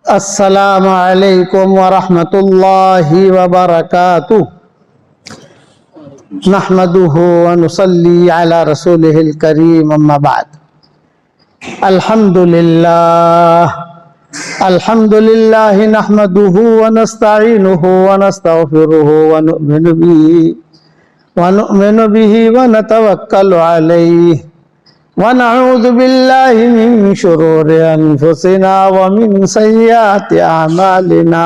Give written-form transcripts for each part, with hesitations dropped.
السلام علیکم ورحمۃ اللہ وبرکاتہ نحمده ونصلی علی رسوله الکریم اما بعد الحمد للہ نحمده ونستعینه ونستغفره ونؤمن به ونتوکل علیہ ونعوذ باللہ من شرور انفسنا ومن سیئات اعمالنا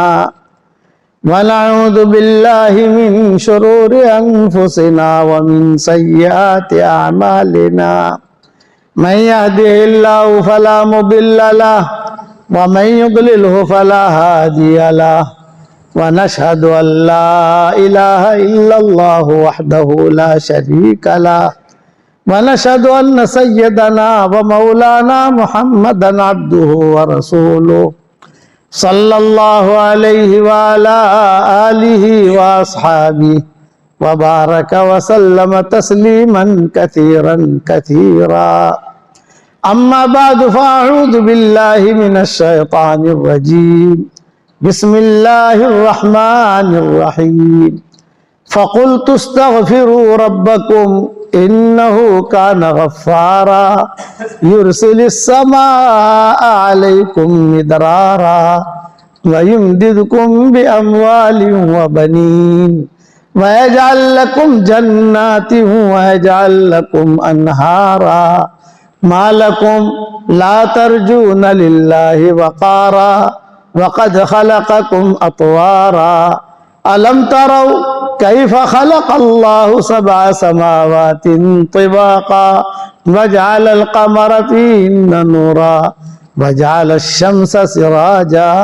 ونعوذ باللہ من شرور انفسنا ومن سیئات اعمالنا من يهده اللہ فلا مضل له ومن يضلله فلا هادي له ونشهد ان لا اله الا الله وحده لا شريك له ونشهد أن سيدنا ومولانا محمدا عبده ورسوله صلى الله عليه وعلى آله وأصحابه وبارك وسلم تسليما كثيرا كثيرا أما بعد فأعوذ بالله من الشيطان الرجيم بسم الله الرحمن الرحيم فقلت استغفروا ربكم إنه كان غفارا يرسل السماء عليكم مدرارا ويمددكم بأموال وبنين ويجعل لكم جنات ويجعل لكم أنهارا ما لكم لا ترجون لله وقارا وقد خلقكم أطوارا ألم تروا كيف خلق الله 7 سماوات طباقا وجعل القمر فيهن نورا وجعل الشمس سراجا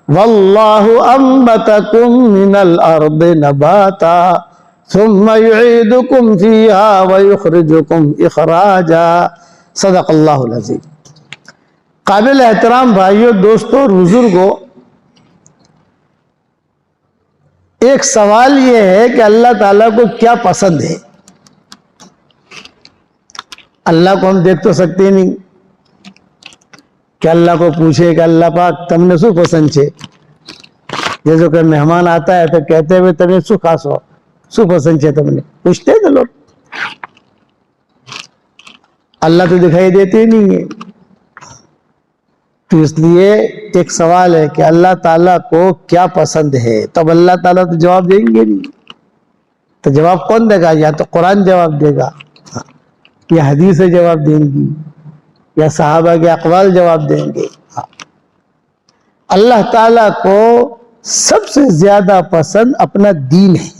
والله أنبتكم من الأرض نباتا ثم يعيدكم فيها ويخرجكم إخراجا صدق اللہ العظیم. قابل احترام بھائیو، دوستو، بزرگو، ایک سوال یہ ہے کہ اللہ تعالیٰ کو کیا پسند ہے؟ اللہ کو ہم دیکھ تو سکتے نہیں کہ اللہ کو پوچھے کہ اللہ پاک تم نے سو پسند چھے. جیسے کہ مہمان آتا ہے تو کہتے ہوئے تمہیں سو خاص ہو سو پسند چھے، تم نے پوچھتے ہیں لوگ. اللہ تو دکھائی دیتے ہی نہیں ہے. تو اس لیے ایک سوال ہے کہ اللہ تعالیٰ کو کیا پسند ہے. تب اللہ تعالیٰ تو جواب دیں گے نہیں. تو جواب کون دے گا؟ یا تو قرآن جواب دے گا، یا حدیث جواب دیں گی، یا صحابہ کے اقوال جواب دیں گے. اللہ تعالیٰ کو سب سے زیادہ پسند اپنا دین ہے.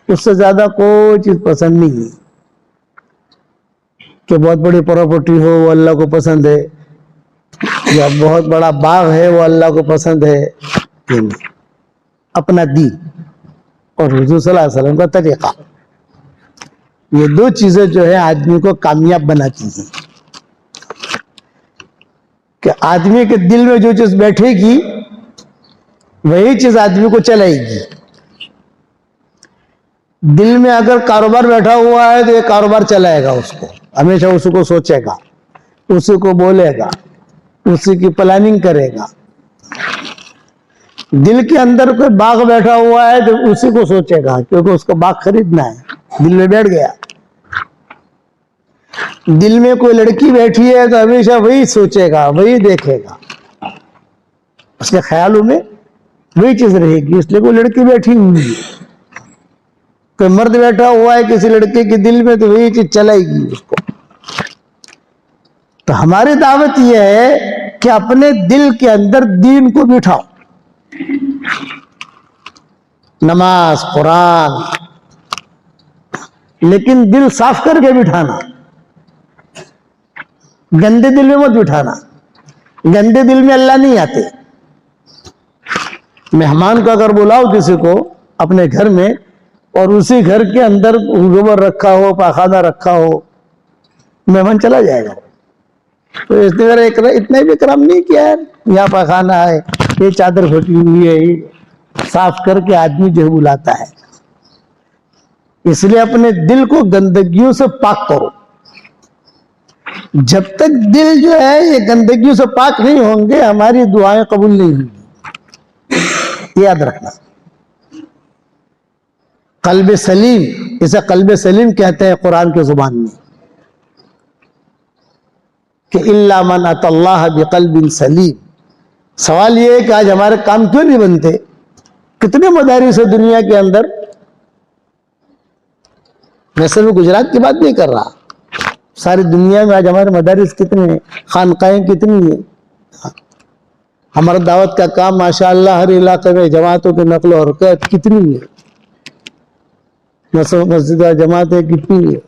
اس سے زیادہ کوئی چیز پسند نہیں ہے. کہ بہت بڑی پراپرٹی ہو وہ اللہ کو پسند ہے، یا بہت بڑا باغ ہے وہ اللہ کو پسند ہے. اپنا دین اور حضور صلی اللہ علیہ وسلم کا طریقہ، یہ دو چیزیں جو ہے آدمی کو کامیاب بناتی ہیں. کہ آدمی کے دل میں جو چیز بیٹھے گی وہی چیز آدمی کو چلائے گی. دل میں اگر کاروبار بیٹھا ہوا ہے تو یہ کاروبار چلائے گا، اس کو ہمیشہ اسی کو سوچے گا، اسی کو بولے گا، اسی کی پلاننگ کرے گا. دل کے اندر کوئی باغ بیٹھا ہوا ہے تو اسی کو سوچے گا، کیونکہ اس کو باغ خریدنا ہے. دل میں بیٹھ گیا. دل میں کوئی لڑکی بیٹھی ہے تو ہمیشہ وہی سوچے گا، وہی دیکھے گا، اس کے خیالوں میں وہی چیز رہے گی. اس لیے کوئی لڑکی بیٹھی ہوئی ہے، کوئی مرد بیٹھا ہوا ہے کسی لڑکے کے دل میں تو وہی چیز چلائے گی اس کو. تو ہماری دعوت یہ ہے کہ اپنے دل کے اندر دین کو بٹھاؤ. نماز، قرآن، لیکن دل صاف کر کے بٹھانا. گندے دل میں مت بٹھانا. گندے دل میں اللہ نہیں آتے. مہمان کو اگر بلاؤ کسی کو اپنے گھر میں اور اسی گھر کے اندر گوبر رکھا ہو، پاخانہ رکھا ہو، مہمان چلا جائے گا. تو اس نے اتنا بھی کرم نہیں کیا ہے. یہاں پاخانہ ہے، یہ چادر پھٹی ہوئی ہے، صاف کر کے آدمی جو بلاتا ہے. اس لیے اپنے دل کو گندگیوں سے پاک کرو. جب تک دل جو ہے یہ گندگیوں سے پاک نہیں ہوں گے ہماری دعائیں قبول نہیں ہوں گی. یاد رکھنا. قلب سلیم، اسے قلب سلیم کہتے ہیں قرآن کی زبان میں، کہ الا من اتى اللہ بقلب سلیم. سوال یہ ہے کہ آج ہمارے کام کیوں نہیں بنتے؟ کتنے مدارس ہے دنیا کے اندر؟ میں صرف گجرات کی بات نہیں کر رہا، ساری دنیا میں آج ہمارے مدارس کتنے ہیں، خانقاہیں کتنی ہیں. ہمارا دعوت کا کام ماشاءاللہ ہر علاقے میں جماعتوں کی نقل و حرکت کتنی ہے، مسجد جماعتیں کتنی ہے.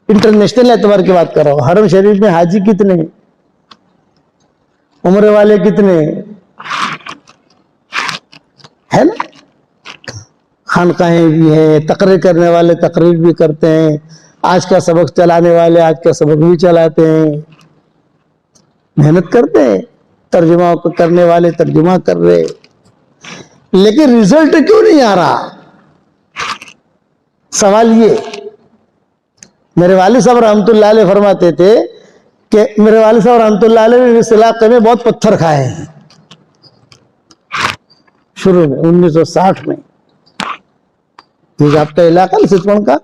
انٹرنیشنل اعتبار کی بات کر رہا ہوں. حرم شریف میں حاجی کتنے ہیں، عمرے والے کتنے ہیں نا. خانقاہیں بھی ہیں، تقریر کرنے والے تقریر بھی کرتے ہیں، آج کا سبق چلانے والے آج کا سبق بھی چلاتے ہیں، محنت کرتے ہیں، ترجمہ کرنے والے ترجمہ کر رہے، لیکن رزلٹ کیوں نہیں آ رہا؟ سوال یہ. میرے والد صاحب رحمۃ اللہ علیہ فرماتے تھے کہ میرے والد صاحب رحمۃ اللہ علیہ نے اس علاقے میں بہت پتھر کھائے ہیں شروع میں 1960 میں. آپ کا علاقہ ستپن کا،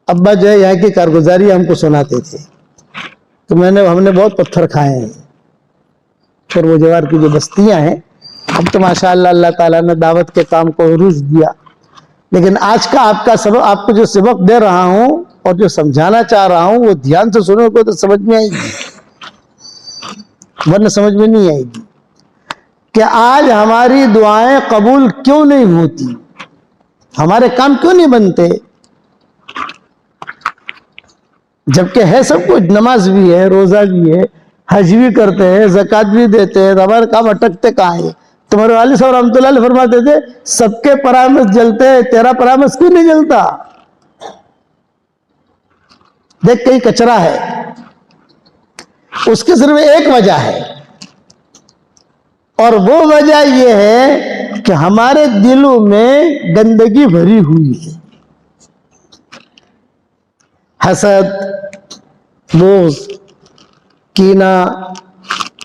ابا جو ہے یہاں کی کارگزاری ہم کو سناتے تھے تو ہم نے بہت پتھر کھائے ہیں. پھر وہ جوار کی جو بستیاں ہیں، اب تو ماشاءاللہ اللہ تعالیٰ نے دعوت کے کام کو عروج دیا. لیکن آج کا آپ کا سبق، آپ کو جو سبق دے رہا ہوں اور جو سمجھانا چاہ رہا ہوں وہ دھیان سے سنو گے تو سمجھ میں آئے گی، ورنہ سمجھ میں نہیں آئے گی. کہ آج ہماری دعائیں قبول کیوں نہیں ہوتی، ہمارے کام کیوں نہیں بنتے، جبکہ ہے سب کچھ. نماز بھی ہے، روزہ بھی ہے، حج بھی کرتے ہیں، زکوٰۃ بھی دیتے ہیں، ہمارے کام اٹکتے کہاں ہیں؟ تمہارے والد صاحب رحمۃ اللہ علیہ فرماتے تھے سب کے پرامس جلتے ہیں، تیرا پرامس کیوں نہیں جلتا؟ دیکھ کہیں کچرا ہے، اس کی صرف ایک وجہ ہے، اور وہ وجہ یہ ہے کہ ہمارے دلوں میں گندگی بھری ہوئی ہے. حسد، بغض، کینہ،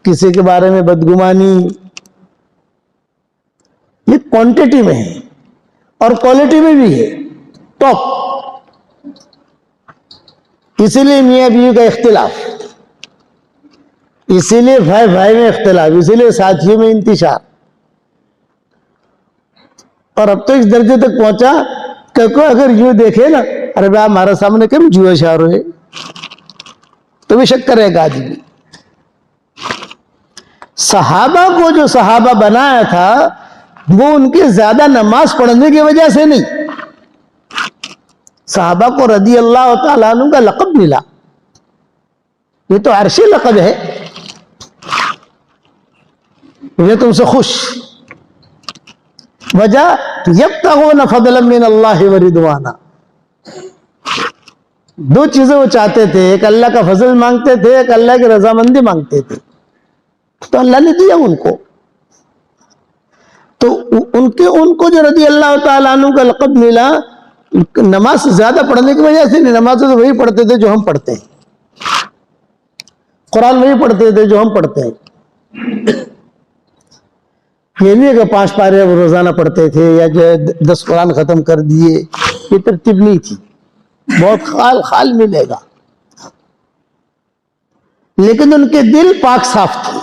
کسی کے بارے میں بدگمانی، یہ کوانٹٹی میں ہے اور کوالٹی میں بھی ہے ٹاپ. اسی لیے میاں بیوی کا اختلاف، اسی لیے بھائی بھائی میں اختلاف، اسی لیے ساتھیوں میں انتشار. اور اب تو اس درجے تک پہنچا کہ کوئی اگر یوں دیکھے نا، ارے بھائی ہمارے سامنے کم جوئے شار ہوئے، تو بھی شک کرے گا آدمی. صحابہ کو جو صحابہ بنایا تھا وہ ان کی زیادہ نماز پڑھنے کی وجہ سے نہیں، صحابہ کو رضی اللہ تعالیٰ عنہ کا لقب ملا، یہ تو عرشی لقب ہے. یہ تم سے خوش، وجہ یبتغون فضلا من اللہ ورضوانا. دو چیزیں وہ چاہتے تھے، ایک اللہ کا فضل مانگتے تھے، ایک اللہ کی رضامندی مانگتے تھے، تو اللہ نے دیا ان کو. تو ان کو جو رضی اللہ تعالیٰ عنہ کا لقب ملا، نماز زیادہ پڑھنے کی وجہ سے نہیں، نماز تو وہی پڑھتے تھے جو ہم پڑھتے ہیں، قرآن وہی پڑھتے تھے جو ہم پڑھتے ہیں. یہ نہیں کہ 5 پارے روزانہ پڑھتے تھے یا جو 10 قرآن ختم کر دیے، یہ ترتیب نہیں تھی. بہت خال ملے گا، لیکن ان کے دل پاک صاف تھے.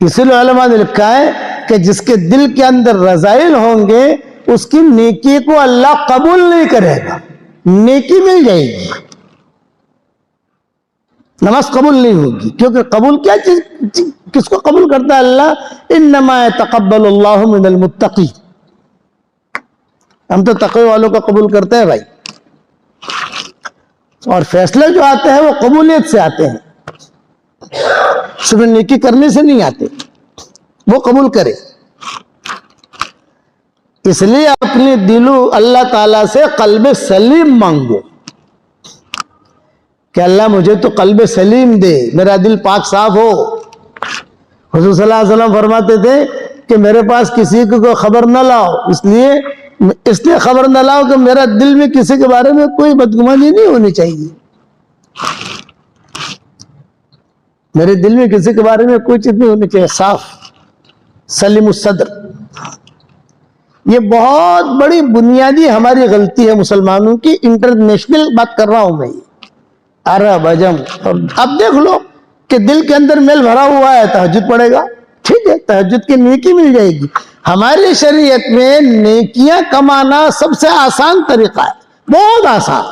اسی لیے علماء نے لکھا ہے کہ جس کے دل کے اندر رذائل ہوں گے اس کی نیکی کو اللہ قبول نہیں کرے گا. نیکی مل جائے گی، نماز قبول نہیں ہوگی. کیونکہ قبول کیا چیز، کس کو قبول کرتا ہے اللہ؟ انما يتقبل اللہ من المتقی. ہم تو تقوی والوں کا قبول کرتے ہیں بھائی، اور فیصلے جو آتے ہیں وہ قبولیت سے آتے ہیں، صرف نیکی کرنے سے نہیں آتے، وہ قبول کرے. اس لیے اپنے دلوں اللہ تعالیٰ سے قلب سلیم مانگو کہ اللہ مجھے تو قلب سلیم دے، میرا دل پاک صاف ہو. حضور صلی اللہ علیہ وسلم فرماتے تھے کہ میرے پاس کسی کو خبر نہ لاؤ، اس لیے اس لیے خبر نہ لاؤ کہ میرا دل میں کسی کے بارے میں کوئی بدگمانی نہیں ہونی چاہیے، میرے دل میں کسی کے بارے میں کوئی چیز نہیں ہونی چاہیے، صاف سلیم الصدر۔ یہ بہت بڑی بنیادی ہماری غلطی ہے مسلمانوں کی، انٹرنیشنل بات کر رہا ہوں میں، عرب عجم۔ اب دیکھ لو کہ دل کے اندر میل بھرا ہوا ہے، تہجد پڑے گا، ٹھیک ہے، تہجد کی نیکی مل جائے گی۔ ہماری شریعت میں نیکیاں کمانا سب سے آسان طریقہ ہے، بہت آسان۔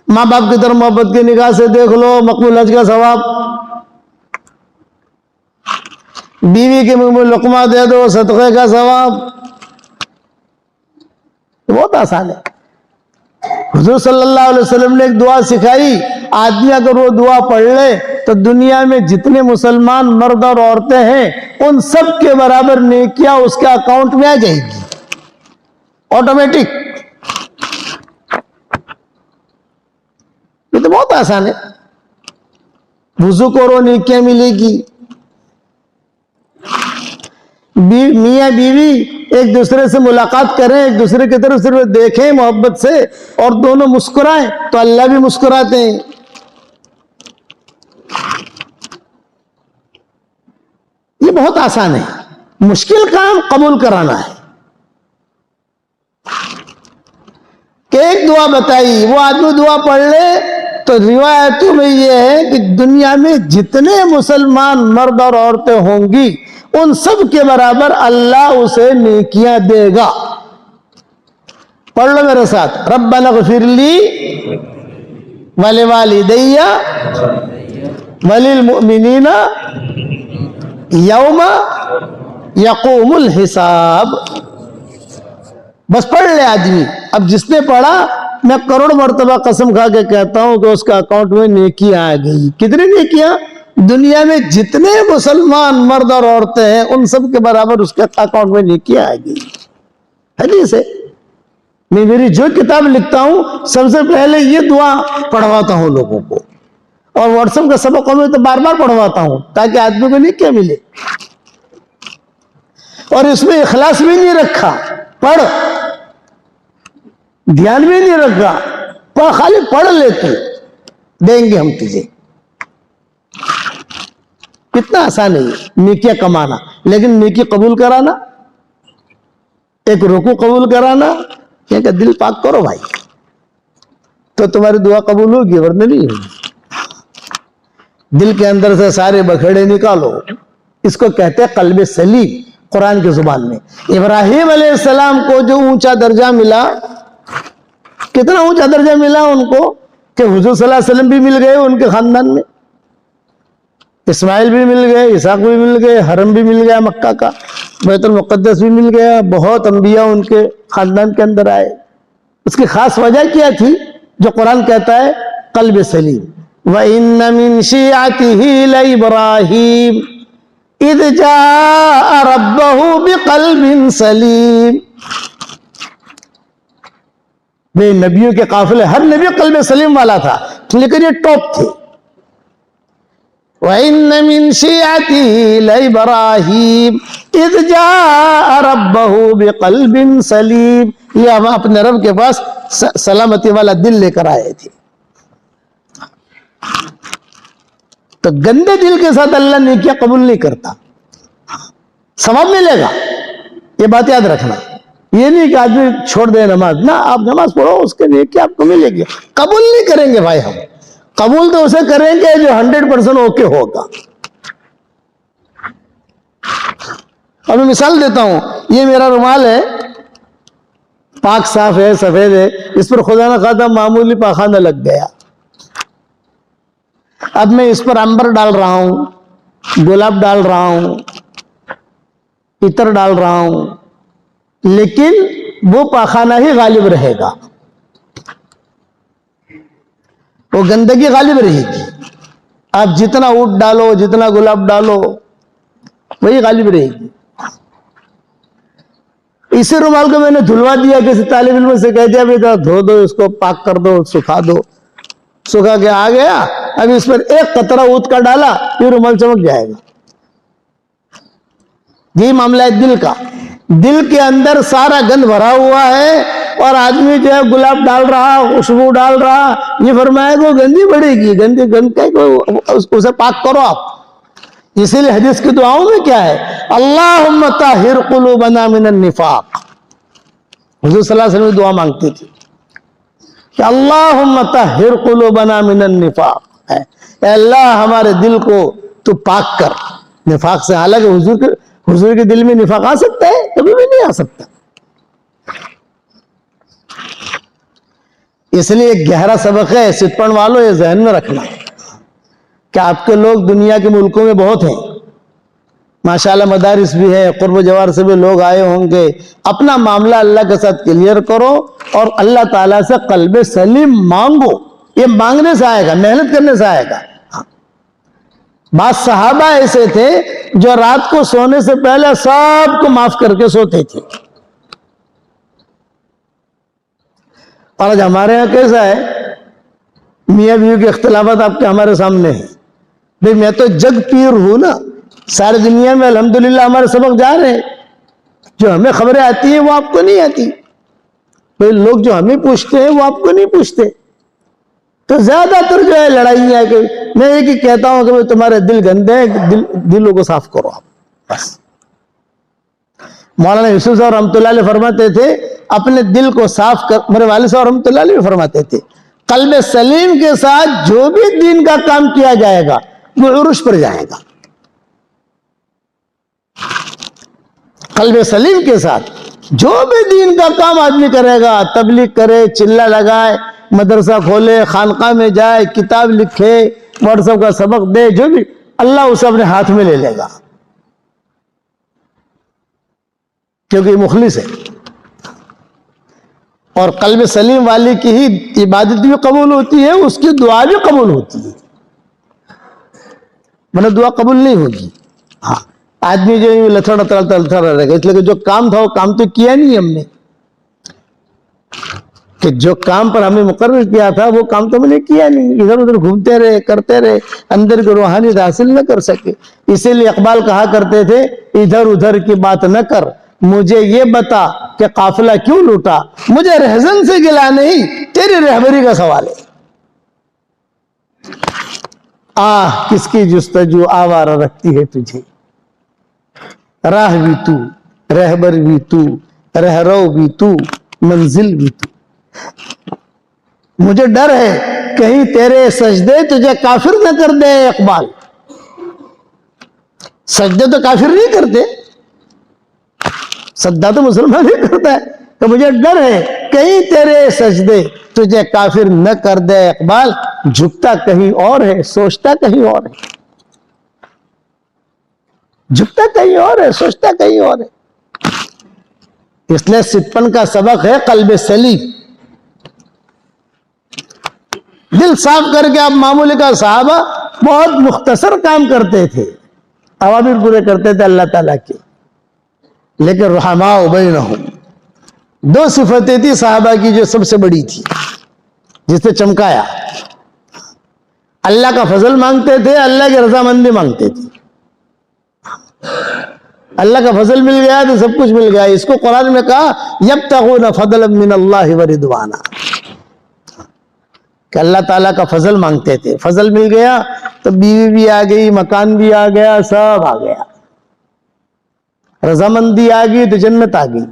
ماں باپ کی طرف محبت کی نگاہ سے دیکھ لو، مقبول حج کا ثواب، بیوی کے منہ میں لقمہ دے دو، صدقے کا ثواب، بہت آسان ہے۔ حضور صلی اللہ علیہ وسلم نے ایک دعا سکھائی، آدمی اگر وہ دعا پڑھ لے تو دنیا میں جتنے مسلمان مرد اور عورتیں ہیں ان سب کے برابر نیکیاں اس کے اکاؤنٹ میں آ جائے گی، آٹومیٹک۔ یہ تو بہت آسان ہے، وضو کرو نیکیاں ملے گی، میاں بیوی ایک دوسرے سے ملاقات کریں، ایک دوسرے کی طرف صرف دیکھیں محبت سے اور دونوں مسکرائیں تو اللہ بھی مسکراتے ہیں۔ یہ بہت آسان ہے، مشکل کام قبول کرانا ہے۔ کہ ایک دعا بتائی، وہ آدمی دعا پڑھ لے تو روایتوں میں یہ ہے کہ دنیا میں جتنے مسلمان مرد اور عورتیں ہوں گی ان سب کے برابر اللہ اسے نیکیاں دے گا۔ پڑھ لو میرے ساتھ، ربنا اغفر لی ولوالدی وللمؤمنین یوم یقوم الحساب۔ بس پڑھ لے آدمی۔ اب جس نے پڑھا، میں کروڑ مرتبہ قسم کھا کے کہتا ہوں کہ اس کا اکاؤنٹ میں نیکیاں آ گئی۔ کتنی نیکیاں؟ دنیا میں جتنے مسلمان مرد اور عورتیں ہیں ان سب کے برابر اس کے اکاؤنٹ میں نیکیاں آ گئی۔ حدیث ہے۔ میں میری جو کتاب لکھتا ہوں سب سے پہلے یہ دعا پڑھواتا ہوں لوگوں کو، اور واٹس ایپ کا سبقوں میں تو بار بار پڑھواتا ہوں تاکہ آدمی کو نیکیاں ملے۔ اور اس میں اخلاص بھی نہیں رکھا، پڑھ، دھیان بھی نہیں رکھا، پڑھ، خالی پڑھ لیتے، دیں گے ہم تجھے۔ کتنا آسان ہے یہ نیکیاں کمانا، لیکن نیکی قبول کرانا، ایک رکوع قبول کرانا، یہ کہ دل پاک کرو بھائی تو تمہاری دعا قبول ہوگی، ورنہ نہیں ہوگی۔ دل کے اندر سے سارے بکھیڑے نکالو، اس کو کہتے ہیں قلب سلیم قرآن کی زبان میں۔ ابراہیم علیہ السلام کو جو اونچا درجہ ملا، کتنا اونچا درجہ ملا ان کو کہ حضور صلی اللہ علیہ وسلم بھی مل گئے ان کے خاندان میں، اسماعیل بھی مل گئے، اسحاق بھی مل گئے، حرم بھی مل گیا مکہ کا، بیت المقدس بھی مل گیا، بہت انبیاء ان کے خاندان کے اندر آئے۔ اس کی خاص وجہ کیا تھی جو قرآن کہتا ہے قلب سلیم؟ وَإِنَّ مِن شِيعَتِهِ لَإِبْرَاهِيمَ إِذْ جَاءَ رَبَّهُ بِقَلْبٍ سَلِيمٍ۔ بے نبیوں کے قافلے، ہر نبی قلب سلیم والا تھا، لیکن یہ ٹاپ تھے۔ وَإِنَّ مِن شِيعَتِهِ لَإِبْرَاهِيمَ إِذْ جَاءَ رَبَّهُ بِقَلْبٍ سَلِيمٍ۔ یہ ہم اپنے رب کے پاس سلامتی والا دل لے کر آئے تھے۔ تو گندے دل کے ساتھ اللہ نیکیاں قبول نہیں کرتا۔ ثواب ملے گا، یہ بات یاد رکھنا۔ یہ نہیں کہ آدمی چھوڑ دے نماز، نہ، آپ نماز پڑھو، اس کے نیکی آپ کو ملے گی۔ قبول نہیں کریں گے بھائی، ہم قبول تو اسے کریں گے جو 100% اوکے ہوگا۔ اب میں مثال دیتا ہوں، یہ میرا رومال ہے، پاک صاف ہے، سفید ہے، اس پر خدا نہ خواستہ معمولی پاخانہ لگ گیا، اب میں اس پر عنبر ڈال رہا ہوں، گلاب ڈال رہا ہوں، عطر ڈال رہا ہوں، لیکن وہ پاخانہ ہی غالب رہے گا، وہ گندگی غالب رہے گی۔ آپ جتنا اونٹ ڈالو، جتنا گلاب ڈالو، وہی غالب رہے گی۔ اسی رومال کو میں نے دھلوا دیا، کسی طالب علم سے کہہ دیا بیٹا دھو دو اس کو، پاک کر دو، سکھا دو، سکھا کے آ گیا، اب اس پر ایک قطرہ اونٹ کا ڈالا، یہ رومال چمک جائے گا۔ یہی معاملہ ہے دل کا۔ دل کے اندر سارا گند بھرا ہوا ہے اور آدمی جو ہے گلاب ڈال رہا، خوشبو ڈال رہا، یہ فرمایا کہ وہ گندی بڑھے گی، گند اسے پاک کرو آپ۔ اسی لیے حدیث کی دعاؤں میں کیا ہے؟ اللہم طہر قلوبنا من النفاق۔ حضور صلی اللہ علیہ وسلم دعا مانگتی تھی کہ اللہم طہر قلوبنا من النفاق، اے اللہ ہمارے دل کو تو پاک کر نفاق سے۔ حالانکہ حضور کے دل میں نفاق آ سکتا ہے؟ کبھی بھی نہیں آ سکتا۔ اس لیے ایک گہرا سبق ہے ستپن والوں، یہ ذہن میں رکھنا کہ آپ کے لوگ دنیا کے ملکوں میں بہت ہیں، ماشاءاللہ مدارس بھی ہے، قرب و جوار سے بھی لوگ آئے ہوں گے۔ اپنا معاملہ اللہ کے ساتھ کلیئر کرو اور اللہ تعالیٰ سے قلب سلیم مانگو۔ یہ مانگنے سے آئے گا، محنت کرنے سے آئے گا۔ بعض صحابہ ایسے تھے جو رات کو سونے سے پہلے سب کو معاف کر کے سوتے تھے۔ اور آج ہمارے ہاں کیسا ہے؟ میاں بیوی کے اختلافات آپ کے ہمارے سامنے ہیں۔ بھئی میں تو جگ پیر ہوں نا، ساری دنیا میں الحمدللہ ہمارے سبق جا رہے ہیں، جو ہمیں خبریں آتی ہیں وہ آپ کو نہیں آتی، بھئی لوگ جو ہمیں پوچھتے ہیں وہ آپ کو نہیں پوچھتے۔ تو زیادہ تر جو ہے لڑائی ہے کہ میں ایک ہی کہتا ہوں کہ تمہارے دل گندے ہیں، دلوں کو صاف کرو آپ بس۔ مولانا یوسف صاحب رحمۃ اللہ علیہ فرماتے تھے اپنے دل کو صاف کر، میرے والد صاحب رحمۃ اللہ علیہ فرماتے تھے قلب سلیم کے ساتھ جو بھی دین کا کام کیا جائے گا وہ عروج پر جائے گا۔ قلب سلیم کے ساتھ جو بھی دین کا کام آدمی کرے گا، تبلیغ کرے، چلہ لگائے، مدرسہ کھولے، خانقاہ میں جائے، کتاب لکھے، واٹس ایپ کا سبق دے، جو بھی، اللہ اسے اپنے ہاتھ میں لے لے گا، کیونکہ یہ مخلص ہے۔ اور قلب سلیم والی کی ہی عبادت بھی قبول ہوتی ہے، اس کی دعا بھی قبول ہوتی ہے، ورنہ دعا قبول نہیں ہوگی۔ ہاں آدمی جو لتھڑ رہے گا، اس لیے کہ جو کام تھا وہ کام تو کیا نہیں ہم نے، کہ جو کام پر ہمیں مقرر کیا تھا وہ کام تو ہم نے کیا نہیں، ادھر ادھر گھومتے رہے، کرتے رہے، اندر کی روحانیت حاصل نہ کر سکے۔ اسی لیے اقبال کہا کرتے تھے ادھر ادھر کی بات نہ کر، مجھے یہ بتا کہ قافلہ کیوں لوٹا، مجھے رہزن سے گلا نہیں، تیری رہبری کا سوال ہے۔ آہ کس کی جستجو آوارہ رکھتی ہے تجھے، راہ بھی تو، رہبر بھی تو، رہرو بھی تو، منزل بھی تو۔ مجھے ڈر ہے کہیں تیرے سجدے تجھے کافر نہ کر دے۔ اقبال سجدے تو کافر نہیں کرتے، سجدہ تو مسلمان ہی کرتا ہے، تو مجھے ڈر ہے کہیں تیرے سجدے تجھے کافر نہ کر دے۔ اقبال جھکتا کہیں اور ہے، سوچتا کہیں اور ہے، جھکتا کہیں اور ہے، سوچتا کہیں اور ہے۔ اس لیے ستپن کا سبق ہے قلب سلیم، دل صاف کر کے۔ آپ معمولی کا صحابہ بہت مختصر کام کرتے تھے، اوامر پورے کرتے تھے اللہ تعالیٰ کے، لیکن رحماء بینہم، دو صفتیں تھی صحابہ کی جو سب سے بڑی تھی، جس سے چمکایا، اللہ کا فضل مانگتے تھے، اللہ کی رضامندی مانگتے تھے۔ اللہ کا فضل مل گیا تو سب کچھ مل گیا۔ اس کو قرآن میں کہا یبتغون فضلا من اللہ ورضوانا، کہ اللہ تعالیٰ کا فضل مانگتے تھے، فضل مل گیا تو بیوی بھی آ گئی، مکان بھی آ گیا، سب آ گیا، رضامندی آ گئی تو جنت آ گئی۔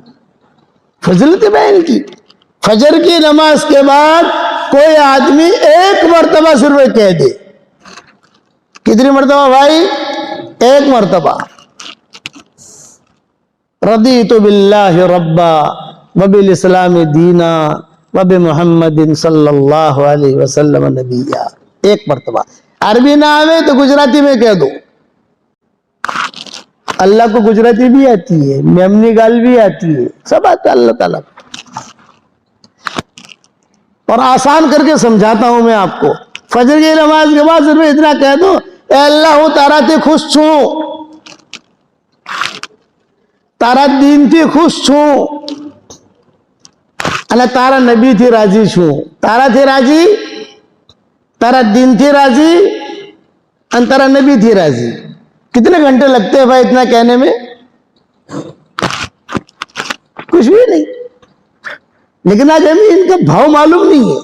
فضیلت بیان کی، فجر کی نماز کے بعد کوئی آدمی ایک مرتبہ صرف کہہ دے، کتنی مرتبہ بھائی؟ ایک مرتبہ، رضیت باللہ ربا وبالاسلام دینا وبمحمد صلی اللہ علیہ وسلم نبیہ، ایک مرتبہ۔ عربی نہ آوے تو گجراتی میں کہہ دو، اللہ کو گجراتی بھی آتی ہے، میمنی گال بھی آتی ہے، سب آتا ہے اللہ تعالیٰ کو۔ اور آسان کر کے سمجھاتا ہوں میں آپ کو، فجر کی نماز کے بعد صرف اتنا کہہ دو، اے اللہ ہوں تارا تی خوش چھوں، تارا دین تھی خوش چھوں، اللہ تارا نبی تھی راضی چھوں، تارا تھی راضی، تارا دین تھی راضی، ان تارا نبی تھی راضی۔ کتنے گھنٹے لگتے ہیں بھائی اتنا کہنے میں؟ کچھ بھی نہیں. لیکن آج ہمیں ان کا بھاؤ معلوم نہیں ہے.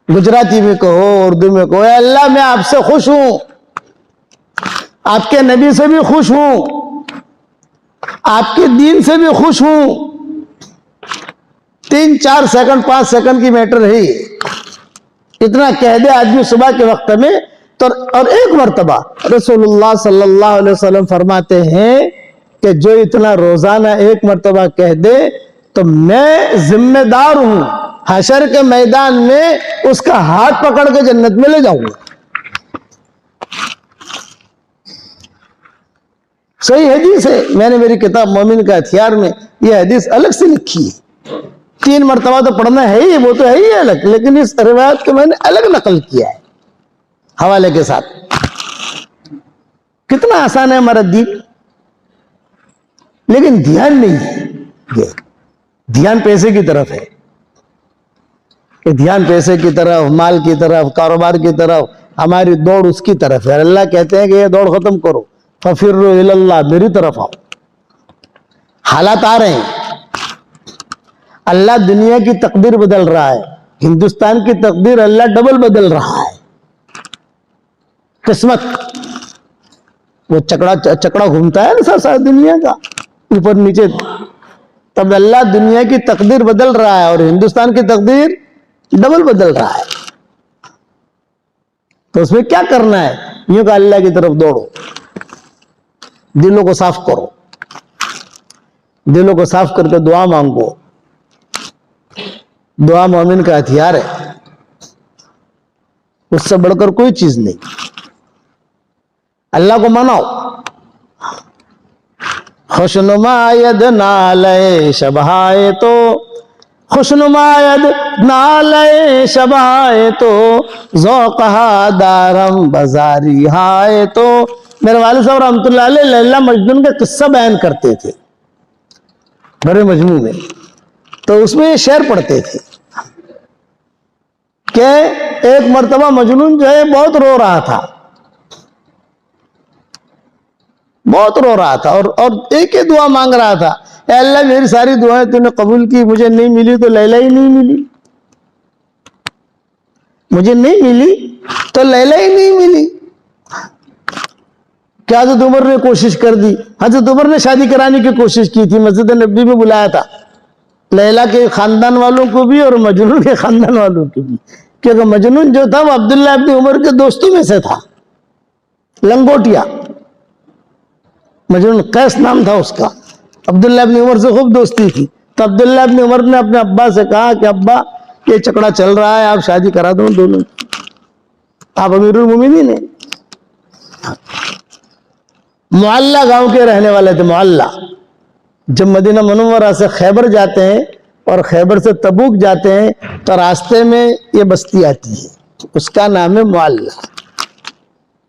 گجراتی میں کہو, اردو میں کہو, اے اللہ میں آپ سے خوش ہوں, آپ کے نبی سے بھی خوش ہوں, آپ کے دین سے بھی خوش ہوں. 3-4 سیکنڈ 5 سیکنڈ کی میٹر ہے, اتنا کہہ دے آدمی صبح کے وقت میں تو. اور ایک مرتبہ رسول اللہ صلی اللہ علیہ وسلم فرماتے ہیں کہ جو اتنا روزانہ ایک مرتبہ کہہ دے تو میں ذمہ دار ہوں حشر کے میدان میں اس کا ہاتھ پکڑ کے جنت میں لے جاؤں گا. صحیح حدیث ہے, میں نے میری کتاب مومن کا ہتھیار میں یہ حدیث الگ سے لکھی ہے. 3 مرتبہ تو پڑھنا ہے ہی, وہ تو ہے ہی الگ, لیکن اس روایت کو میں نے الگ نقل کیا ہے حوالے کے ساتھ. کتنا آسان ہے ہمارا دین, لیکن دھیان نہیں ہے. دھیان پیسے کی طرف ہے, کہ دھیان پیسے کی طرف, مال کی طرف, کاروبار کی طرف, ہماری دوڑ اس کی طرف ہے. اللہ کہتے ہیں کہ یہ دوڑ ختم کرو, فَفِرُّوا إِلَى اللَّهِ, میری طرف آؤ. حالات آ رہے ہیں, اللہ دنیا کی تقدیر بدل رہا ہے, ہندوستان کی تقدیر اللہ ڈبل بدل رہا ہے. قسمت وہ چکڑا گھومتا ہے نا سارا دنیا کا اوپر نیچے, تب اللہ دنیا کی تقدیر بدل رہا ہے اور ہندوستان کی تقدیر ڈبل بدل رہا ہے. تو اس میں کیا کرنا ہے, یوں کہ اللہ کی طرف دوڑو, دلوں کو صاف کرو, دلوں کو صاف کر کے دعا مانگو. دعا مومن کا ہتھیار ہے, اس سے بڑھ کر کوئی چیز نہیں. اللہ کو مناؤ. خوشنما ید نالے شبہائے تو, خوشنما ید نالے شبہائے تو, ذوقہا دارم بزاری ہائے تو. میرے والد صاحب رحمۃ اللہ علیہ لیلا مجنون کا قصہ بیان کرتے تھے بڑے مجنون میں, تو اس میں یہ شعر پڑھتے تھے کہ ایک مرتبہ مجنون جو ہے بہت رو رہا تھا, بہت رو رہا تھا, اور ایک ہی دعا مانگ رہا تھا, اے اللہ میری ساری دعائیں تو نے قبول کی, مجھے نہیں ملی تو لیلا ہی نہیں ملی, مجھے نہیں ملی تو لیلا ہی نہیں ملی. کیا حضرت عمر نے کوشش کر دی, حضرت عمر نے شادی کرانے کی کوشش کی تھی, مسجد نبی میں بلایا تھا لیلا کے خاندان والوں کو بھی اور مجنون کے خاندان والوں کو بھی, کیونکہ مجنون جو تھا وہ عبداللہ ابن عمر کے دوستوں میں سے تھا, لنگوٹیا. مجنون قیس نام تھا اس کا, عبداللہ ابن عمر سے خوب دوستی تھی. تو عبداللہ ابن عمر نے اپنے ابا سے کہا کہ ابا یہ چکڑا چل رہا ہے, آپ شادی کرا دو دونوں, آپ امیر المومنین ہیں. معلّہ گاؤں کے رہنے والے تھے. معلّہ جب مدینہ منورہ سے خیبر جاتے ہیں اور خیبر سے تبوک جاتے ہیں تو راستے میں یہ بستی آتی ہے, اس کا نام ہے معلّہ.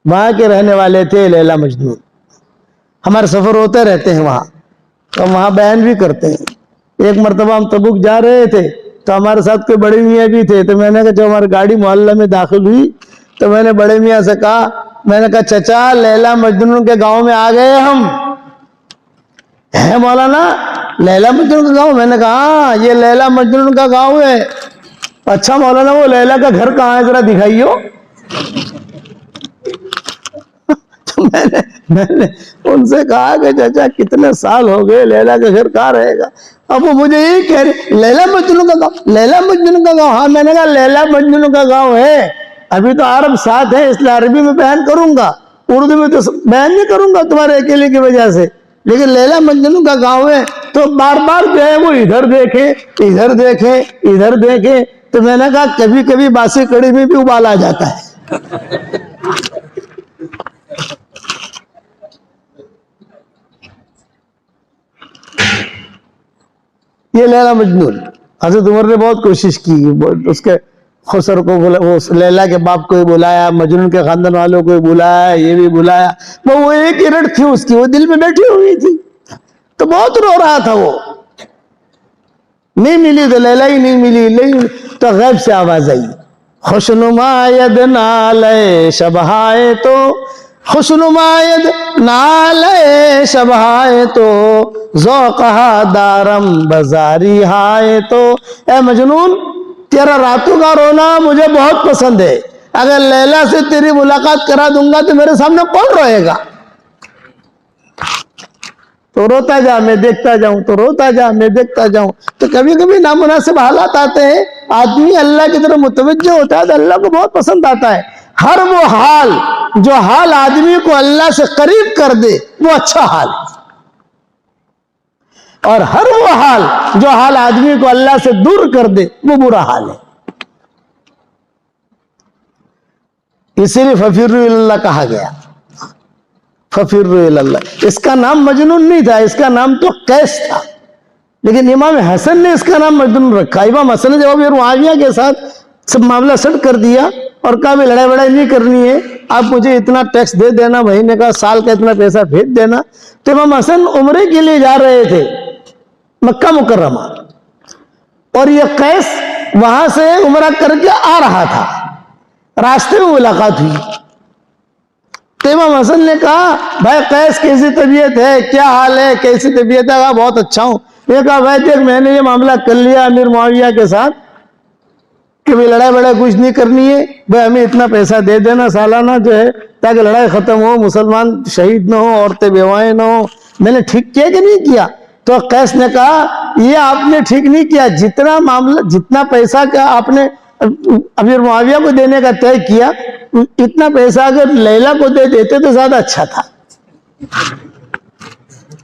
وہاں کے رہنے والے تھے لیلا مجنون. ہمارے سفر ہوتے رہتے ہیں وہاں, تو وہاں بیان بھی کرتے ہیں. ایک مرتبہ ہم تبوک جا رہے تھے تو ہمارے ساتھ کوئی بڑے میاں بھی تھے, تو میں نے کہا جب ہماری گاڑی معلّہ میں داخل ہوئی تو میں نے بڑے میاں سے کہا, میں نے کہا چچا لیلا مجنون کے گاؤں میں آ گئے ہم. ہے مولانا لیلا مجنون کا گاؤں؟ میں نے کہا ہاں یہ لیلا مجنون کا گاؤں ہے. اچھا مولانا وہ لیلا کا گھر کہاں ہے ذرا دکھائیو. میں نے ان سے کہا کہ چچا کتنے سال ہو گئے, لیلا کا گھر کہاں رہے گا؟ اب وہ مجھے یہی کہہ رہے لیلا مجنون کا گاؤں, لیلا مجنون کا گاؤں. ہاں میں نے کہا لیلا مجنون کا گاؤں ہے, ابھی تو عرب ساتھ ہے اس لیے عربی میں بیان کروں گا, اردو میں تو بیان نہیں کروں گا تمہارے اکیلے کی وجہ سے, لیکن لیلا مجنون کا گاؤں ہے. تو بار بار جو ہے وہ ادھر دیکھیں ادھر دیکھیں ادھر دیکھیں. تو میں نے کہا کبھی کبھی باسی کڑی میں بھی ابال آ جاتا ہے. یہ لیلا مجنون. حضرت عمر نے بہت کوشش کی, اس کے خسر کو وہ لیلا کے باپ کو بلایا, مجنون کے خاندان والوں کو بلایا, یہ بھی بلایا. وہ ایک ہی رٹ تھی اس کی, وہ دل میں بیٹھی ہوئی تھی, تو بہت رو رہا تھا. وہ نہیں ملی تو لیلا ہی نہیں ملی, نہیں تو غیب سے آواز آئی, خوشنما ید نالے شبہائے تو, خوشنمائد نالے شبہائے تو ذوقہا دارم بزاری ہائے تو، اے مجنون تیرا راتوں کا رونا مجھے بہت پسند ہے، اگر لیلا سے تیری ملاقات کرا دوں گا تو میرے سامنے کون روئے گا؟ تو روتا جا میں دیکھتا جاؤں، تو روتا جا میں دیکھتا جاؤں۔ تو کبھی کبھی نامناسب حالات آتے ہیں، آدمی اللہ کی طرف متوجہ ہوتا ہے تو اللہ کو بہت پسند آتا ہے۔ ہر وہ حال جو حال آدمی کو اللہ سے قریب کر دے وہ اچھا حال ہے، اور ہر وہ حال جو حال آدمی کو اللہ سے دور کر دے وہ برا حال ہے۔ اسی لیے ففروا الی اللہ کہا گیا، ففروا الی اللہ۔ اس کا نام مجنون نہیں تھا، اس کا نام تو قیس تھا، لیکن امام حسن نے اس کا نام مجنون رکھا۔ امام حسن نے جب معاویہ کے ساتھ سب معاملہ سیٹ کر دیا اور کہا بھی لڑائی وڑائی نہیں کرنی ہے، آپ مجھے اتنا ٹیکس دے دینا، مہینے کا سال کا اتنا پیسہ بھیج دینا۔ تو امام حسن عمرے کے لیے جا رہے تھے مکہ مکرمہ، اور یہ قیس وہاں سے عمرہ کر کے آ رہا تھا، راستے میں ملاقات ہوئی۔ تو امام حسن نے کہا بھائی قیس کیسی طبیعت ہے، کیا حال ہے، کیسی طبیعت ہے؟ کہا بہت اچھا ہوں۔ یہ کہا بھائی دیکھ میں نے یہ معاملہ کر لیا امیر معاویہ کے ساتھ کہ بھی لڑائی بڑائی کچھ نہیں کرنی ہے، بھائی ہمیں اتنا پیسہ دے دینا سالانہ جو ہے تاکہ لڑائی ختم ہو، مسلمان شہید نہ ہو، عورتیں بیوائیں نہ ہو۔ میں نے ٹھیک کیا کہ نہیں کیا؟ تو قیس نے کہا یہ آپ نے ٹھیک نہیں کیا، جتنا معاملہ جتنا پیسہ کا آپ نے امیر معاویہ کو دینے کا طے کیا، اتنا پیسہ اگر لیلا کو دے دیتے تو زیادہ اچھا تھا،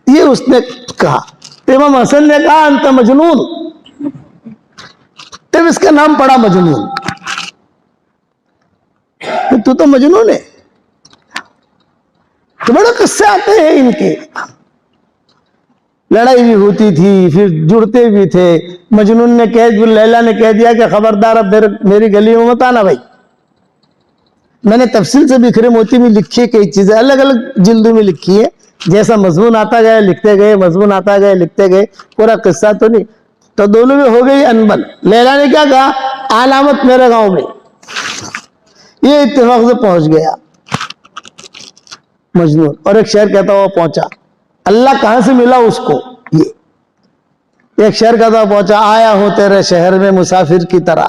یہ اس نے کہا۔ تو امام حسن نے کہا انت مجنون، تب اس کا نام پڑا مجنون، تو تو مجنون ہے۔ تو بڑے قصے آتے ہیں ان کے، لڑائی بھی ہوتی تھی پھر جڑتے بھی تھے۔ مجنون نے لیلا نے کہہ دیا کہ خبردار اب میری گلی میں مت آنا بھائی۔ میں نے تفصیل سے بکھرے موتی میں لکھی ہے، کئی چیزیں الگ الگ جلدوں میں لکھی ہے، جیسا مضمون آتا گیا لکھتے گئے، مضمون آتا گیا لکھتے گئے، پورا قصہ تو نہیں۔ تو دونوں میں ہو گئی انبن۔ لیلا نے کیا کہا علامت میرے گاؤں میں، یہ اتفاق سے پہنچ گیا مجنون، اور ایک شہر کہتا ہوا پہنچا۔ اللہ کہاں سے ملا اس کو؟ یہ ایک شہر کہتا ہوا پہنچا، آیا ہوں تیرے شہر میں مسافر کی طرح،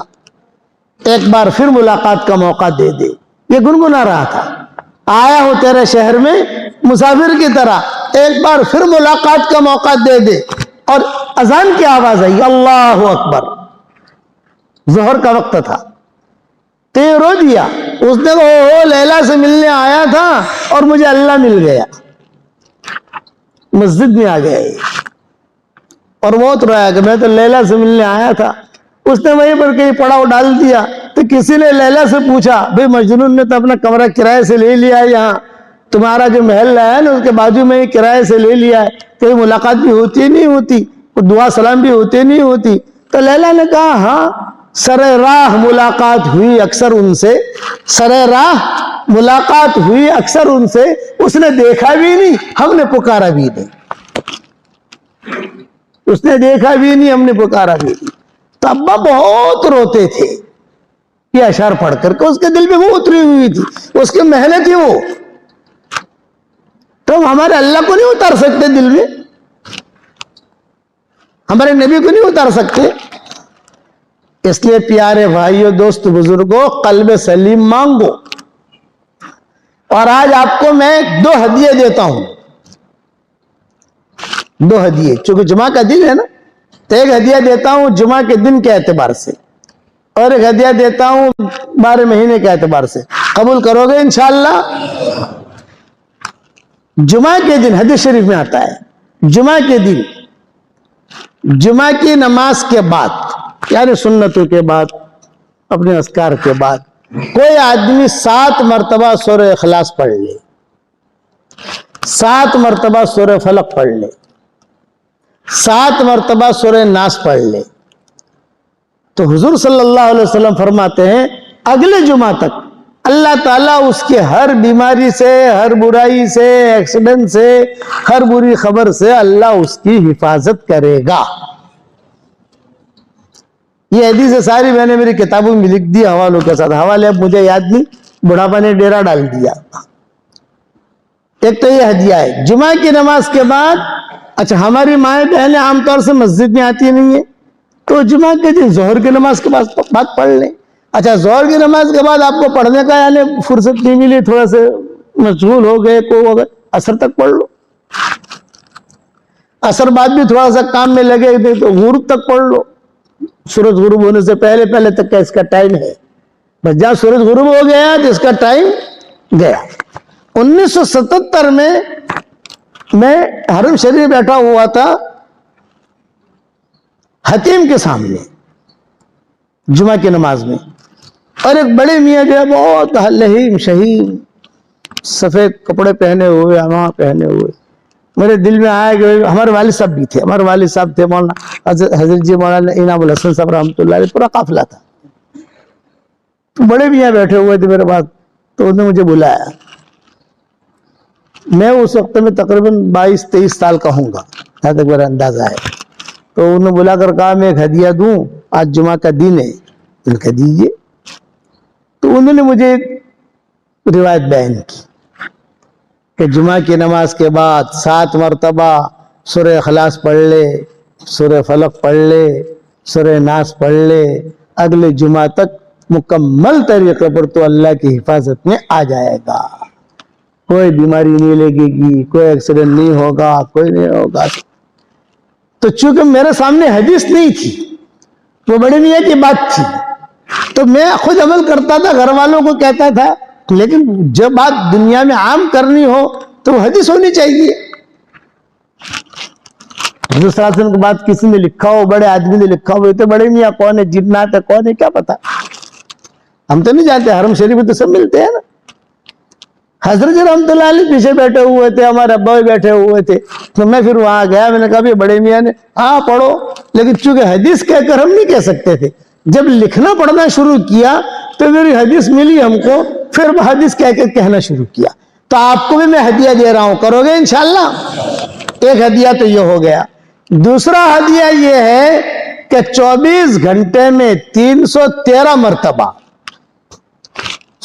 ایک بار پھر ملاقات کا موقع دے دے۔ یہ گنگنا رہا تھا، آیا ہوں تیرے شہر میں مسافر کی طرح، ایک بار پھر ملاقات کا موقع دے دے۔ اور اذان کی آواز آئی، اللہ اکبر، ظہر کا وقت تھا۔ تو یہ رو دیا، اس نے کہا لیلا سے ملنے آیا تھا اور مجھے اللہ مل گیا۔ مسجد میں آ گیا اور بہت رویا کہ میں تو لیلا سے ملنے آیا تھا۔ اس نے وہیں پر کہیں پڑاؤ ڈال دیا۔ تو کسی نے لیلا سے پوچھا بھئی مجنون نے تو اپنا کمرہ کرائے سے لے لیا ہے، یہاں تمہارا جو محل ہے نا اس کے بازو میں ہی کرائے سے لے لیا ہے، کہیں ملاقات بھی ہوتی نہیں ہوتی، دعا سلام بھی ہوتی نہیں ہوتی؟ تو لیلا نے کہا ہاں سر راہ ملاقات ہوئی اکثر ان سے، سر راہ ملاقات ہوئی اکثر ان سے، اس نے دیکھا بھی نہیں ہم نے پکارا بھی نہیں، اس نے دیکھا بھی نہیں ہم نے پکارا بھی نہیں۔ تو ابا بہت روتے تھے یہ اشعار پڑھ کر کے، اس کے دل میں وہ اتری ہوئی تھی، اس کی محنت تھی وہ۔ تو ہمارے اللہ کو نہیں اتار سکتے دل میں، ہمارے نبی کو نہیں اتار سکتے؟ اس لیے پیارے بھائیوں دوست بزرگوں قلب سلیم مانگو۔ اور آج آپ کو میں 2 ہدیے دیتا ہوں، 2 ہدیے، چونکہ جمعہ کا دن ہے نا، تو ایک ہدیہ دیتا ہوں جمعہ کے دن کے اعتبار سے، اور ایک ہدیہ دیتا ہوں 12 مہینے کے اعتبار سے۔ قبول کرو گے انشاءاللہ؟ جمعہ کے دن حدیث شریف میں آتا ہے، جمعہ کے دن جمعہ کی نماز کے بعد، یعنی سنتوں کے بعد، اپنے اذکار کے بعد، کوئی آدمی 7 مرتبہ سورہ اخلاص پڑھ لے، 7 مرتبہ سورہ فلق پڑھ لے، 7 مرتبہ سورہ ناس پڑھ لے، تو حضور صلی اللہ علیہ وسلم فرماتے ہیں اگلے جمعہ تک اللہ تعالیٰ اس کے ہر بیماری سے، ہر برائی سے، ایکسیڈنٹ سے، ہر بری خبر سے اللہ اس کی حفاظت کرے گا۔ یہ حدیث ساری میں نے میری کتابوں میں لکھ دی حوالوں کے ساتھ، حوالے اب مجھے یاد نہیں، بڑھاپا نے ڈیرا ڈال دیا۔ ایک تو یہ ہدیہ ہے جمعہ کی نماز کے بعد. اچھا ہماری مائیں بہنیں عام طور سے مسجد میں آتی نہیں ہے تو جمعہ کے دن ظہر کی نماز کے بعد پڑھ لیں. اچھا ظہر کی نماز کے بعد آپ کو پڑھنے کا یعنی فرصت نہیں ملی, تھوڑا سے مشغول ہو گئے کو عصر تک پڑھ لو. عصر بعد بھی تھوڑا سا کام میں لگے تو غروب تک پڑھ لو. سورج غروب ہونے سے پہلے تک کا اس کا ٹائم ہے. بس جہاں سورج غروب ہو گیا تو اس کا ٹائم گیا. 1977 میں حرم شریف بیٹھا ہوا تھا حتیم کے سامنے جمعہ کی نماز میں, اور ایک بڑے میاں جو ہے بہت لہیم شہیم سفید کپڑے پہنے ہوئے, امامہ پہنے ہوئے. میرے دل میں آیا کہ ہمارے والد صاحب بھی تھے, ہمارے والد صاحب تھے مولانا حضرت جی مولانا انعام الحسن صاحب رحمۃ اللہ علیہ, پورا قافلہ تھا. تو بڑے میاں بیٹھے ہوئے تھے میرے پاس, تو انہوں نے مجھے بلایا. میں اس وقت میں تقریباً 22-23 سال کا ہوں گا جہاں تک میرا اندازہ ہے. تو انہوں نے بلا کر کہا میں ایک ہدیہ دوں, آج جمعہ کا دن ہے. ان کا دیجیے. تو انہوں نے مجھے ایک روایت بیان کی کہ جمعہ کی نماز کے بعد 7 مرتبہ سورہ اخلاص پڑھ لے, سورہ فلق پڑھ لے, سورہ ناس پڑھ لے, اگلے جمعہ تک مکمل طریقے پر تو اللہ کی حفاظت میں آ جائے گا. کوئی بیماری نہیں لگے گی, کوئی ایکسیڈنٹ نہیں ہوگا, کوئی نہیں ہوگا. تو چونکہ میرے سامنے حدیث نہیں تھی, وہ بڑے میاں کی بات تھی, تو میں خود عمل کرتا تھا, گھر والوں کو کہتا تھا. لیکن جب بات دنیا میں عام کرنی ہو تو وہ حدیث ہونی چاہیے. حضور صلی اللہ علیہ وسلم کی بات کسی نے لکھا ہو, بڑے آدمی نے لکھا ہو, تو بڑے میاں کون ہے, جنات ہے کون ہے, کیا پتا. ہم تو نہیں جانتے, حرم شریف میں تو سب ملتے ہیں نا. حضرت رحمت اللہ علیہ پیچھے بیٹھے ہوئے تھے, ہمارے ابا بھی بیٹھے ہوئے تھے. تو میں پھر وہاں گیا, میں نے کہا بھی بڑے میاں نے ہاں پڑھو, لیکن چونکہ حدیث کہہ کر ہم نہیں کہہ سکتے تھے. جب لکھنا پڑھنا شروع کیا تو میری حدیث ملی ہم کو, پھر حدیث کہہ کے کہنا شروع کیا. تو آپ کو بھی میں ہدیہ دے رہا ہوں, کرو گے انشاءاللہ. ایک ہدیہ تو یہ ہو گیا. دوسرا ہدیہ یہ ہے کہ 24 گھنٹے میں 313 مرتبہ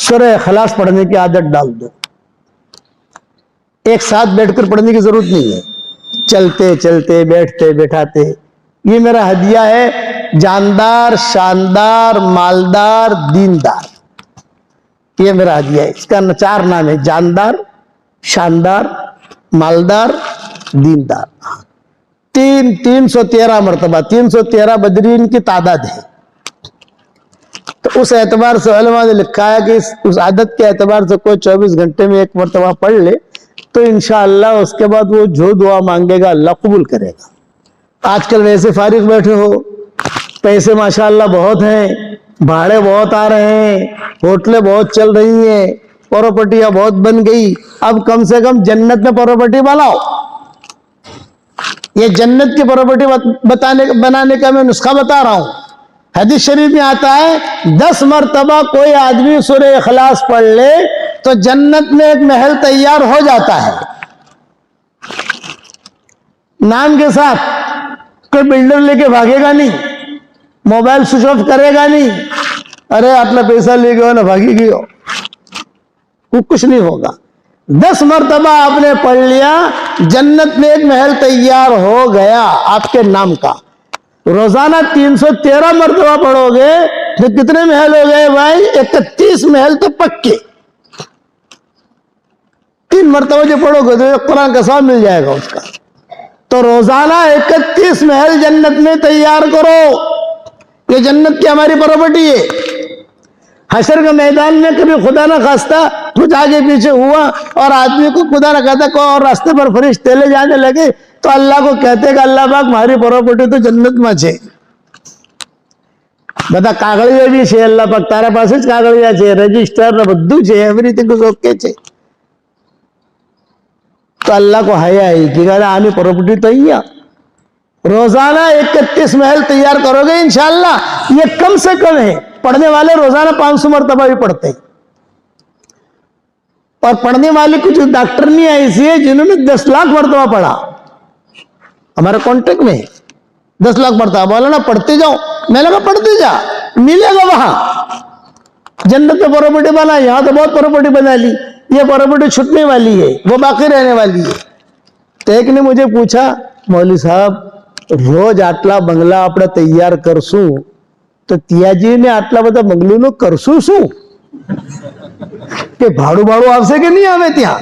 سورہ اخلاص پڑھنے کی عادت ڈال دو. ایک ساتھ بیٹھ کر پڑھنے کی ضرورت نہیں ہے, چلتے چلتے بیٹھتے بیٹھاتے. یہ میرا ہدیہ ہے, جاندار, شاندار, مالدار, دیندار. یہ میرا ہدیہ ہے. اس کا 4 نام ہے, جاندار, شاندار, مالدار, دیندار. 313 مرتبہ, 313 بدرین کی تعداد ہے. تو اس اعتبار سے علماء نے لکھا ہے کہ اس عادت کے اعتبار سے کوئی 24 گھنٹے میں 1 مرتبہ پڑھ لے تو انشاءاللہ اس کے بعد وہ جو دعا مانگے گا اللہ قبول کرے گا. آج کل ویسے فارغ بیٹھے ہو, پیسے ماشاءاللہ بہت ہیں, بھاڑے بہت آ رہے ہیں, ہوٹلیں بہت چل رہی ہیں, پراپرٹیاں بہت بن گئی. اب کم سے کم جنت میں پراپرٹی بناؤ. یہ جنت کی پراپرٹی بنانے کا میں نسخہ بتا رہا ہوں. حدیث شریف میں آتا ہے 10 مرتبہ کوئی آدمی سورہ اخلاص پڑھ لے تو جنت میں ایک محل تیار ہو جاتا ہے, نام کے ساتھ. کوئی بلڈر لے کے بھاگے گا نہیں, موبائل سوئچ آف کرے گا نہیں, ارے اپنا پیسہ لے گئے ہو نا بھاگی گئی ہو, کچھ نہیں ہوگا. 10 مرتبہ آپ نے پڑھ لیا, جنت میں ایک محل تیار ہو گیا آپ کے نام کا. روزانہ 313 مرتبہ پڑھو گے تو کتنے محل ہو گئے بھائی؟ 31 محل تو پکے. 3 مرتبہ جو پڑھو گے تو قرآن کا ثواب مل جائے گا اس کا. تو روزانہ 31 محل جنت میں تیار کرو. یہ جنت کی ہماری پراپرٹی ہے. حشر کے میدان میں کبھی خدا نہ خواستہ کچھ آگے پیچھے ہوا اور آدمی کو خدا نہ خواستہ کوئی اور راستے پر فرشتے لے جانے لگے تو اللہ کو کہتے کہ اللہ پاک ہماری پراپرٹی تو جنت میں ہے. بتا કાગળિયા بھی છે اللہ પાક તારા પાસે જ કાગળિયા છે, રજિસ્ટર ને બધું છે, એવરીથિંગ ઇઝ ઓકે છે. تو اللہ کو حیا ہے کہ آنے پراپرٹی تو ہی ہے. روزانہ 31 محل تیار کرو گے انشاءاللہ. یہ کم سے کم ہے. پڑھنے والے روزانہ 500 مرتبہ بھی پڑھتے ہیں, اور پڑھنے والے کچھ ڈاکٹر نہیں ایسی ہے جنہوں نے 10 لاکھ مرتبہ پڑھا. ہمارے کانٹیکٹ میں 10 لاکھ مرتبہ. بولا نا پڑھتے جاؤ, میں نے کہا پڑھتے جا, ملے گا وہاں. جنت میں پراپرٹی بنا, یہاں تو بہت پراپرٹی بنا لی, یہ پراپرٹی چھٹنے والی ہے, وہ باقی رہنے والی ہے. تو ایک نے مجھے پوچھا, مولوی صاحب روز آٹلا بنگلا આપણે તૈયાર કરશું તો તિયાજીને આટલા બધા બંગલોનું કરશું શું? કે ભાડું આવશે કે નહીં આવે? ત્યાં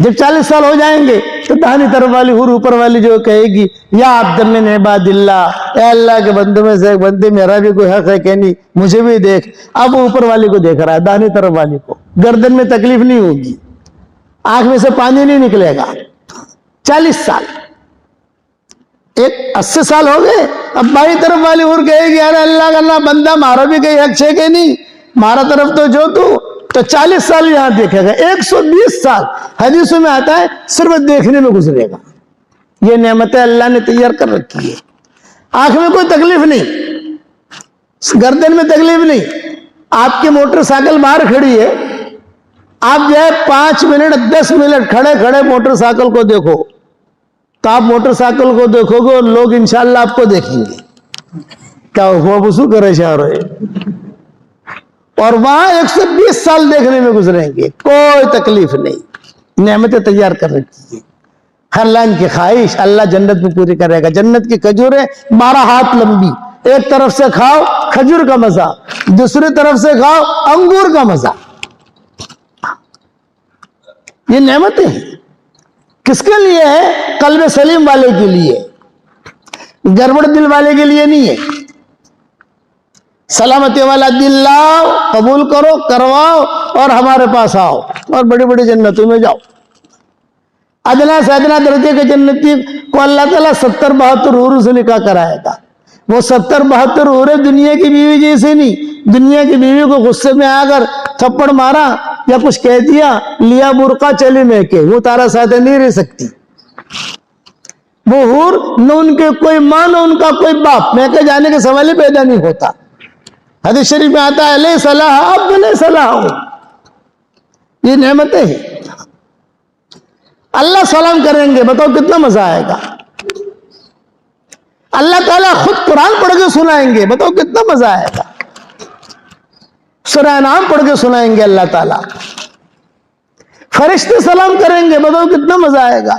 جب 40 سال ہو جائیں گے تو دہنی طرف والی حور اوپر والی جو کہے گی یا عبد من عباد اللہ، اے اللہ کے بندے میں سے ایک بندے، میرا بھی کوئی حق ہے کہ نہیں، مجھے بھی دیکھ۔ اب وہ اوپر والی کو دیکھ رہا ہے، دہنی طرف والی کو۔ گردن میں تکلیف نہیں ہوگی، آنکھ میں سے پانی نہیں نکلے گا۔ 40 سال، ایک 80 سال ہو گئے، اب بائیں طرف والی حور کہے گی ارے اللہ کا اللہ بندہ، مارا بھی کہیں حق ہے کہ نہیں، مارا طرف تو جو تو 40 سال یہاں دیکھے گا، 120 سال حدیثوں میں آتا ہے صرف دیکھنے میں گزرے گا۔ یہ نعمتیں اللہ نے تیار کر رکھی ہے۔ آنکھ میں کوئی تکلیف نہیں، گردن میں تکلیف نہیں۔ آپ کی موٹر سائیکل باہر کھڑی ہے، آپ جو ہے 5 منٹ 10 منٹ کھڑے کھڑے موٹر سائیکل کو دیکھو تو آپ موٹر سائیکل کو دیکھو گے اور لوگ انشاءاللہ آپ کو دیکھیں گے، کیا ہوا بسو کرے شاہ رہے، اور وہاں 120 سال دیکھنے میں گزریں گے، کوئی تکلیف نہیں۔ نعمتیں تیار کر رکھی ہے، ہر لائن کی خواہش اللہ جنت میں پوری کرے گا۔ جنت کی کھجوریں 12 ہاتھ لمبی، ایک طرف سے کھاؤ کھجور کا مزہ، دوسری طرف سے کھاؤ انگور کا مزہ۔ یہ نعمتیں ہیں، کس کے لیے ہے؟ قلب سلیم والے کے لیے، گڑبڑ دل والے کے لیے نہیں ہے۔ سلامتی والا دل لاؤ، قبول کرو، کرواؤ اور ہمارے پاس آؤ اور بڑی بڑی جنتوں میں جاؤ۔ ادنا سے ادنا درجے کے جنتی کو اللہ تعالیٰ 70-72 حوروں سے نکاح کرائے گا۔ وہ 70-72 حوریں دنیا کی بیوی جیسے نہیں، دنیا کی بیوی کو غصے میں آ کر تھپڑ مارا یا کچھ کہہ دیا، لیا برقع چلی میں کے، وہ تارا ساتھ نہیں رہ سکتی۔ وہ حور نہ ان کے کوئی ماں نہ ان کا کوئی باپ، میں کہ جانے کے سوال ہی پیدا نہیں ہوتا۔ حدیث شریف میں آتا ہے لے صلاح اب لے صلاح، یہ نعمتیں ہیں۔ اللہ سلام کریں گے، بتاؤ کتنا مزہ آئے گا۔ اللہ تعالیٰ خود قرآن پڑھ کے سنائیں گے، بتاؤ کتنا مزہ آئے گا۔ سورہ انعام پڑھ کے سنائیں گے اللہ تعالیٰ، فرشتے سلام کریں گے، بتاؤ کتنا مزہ آئے گا۔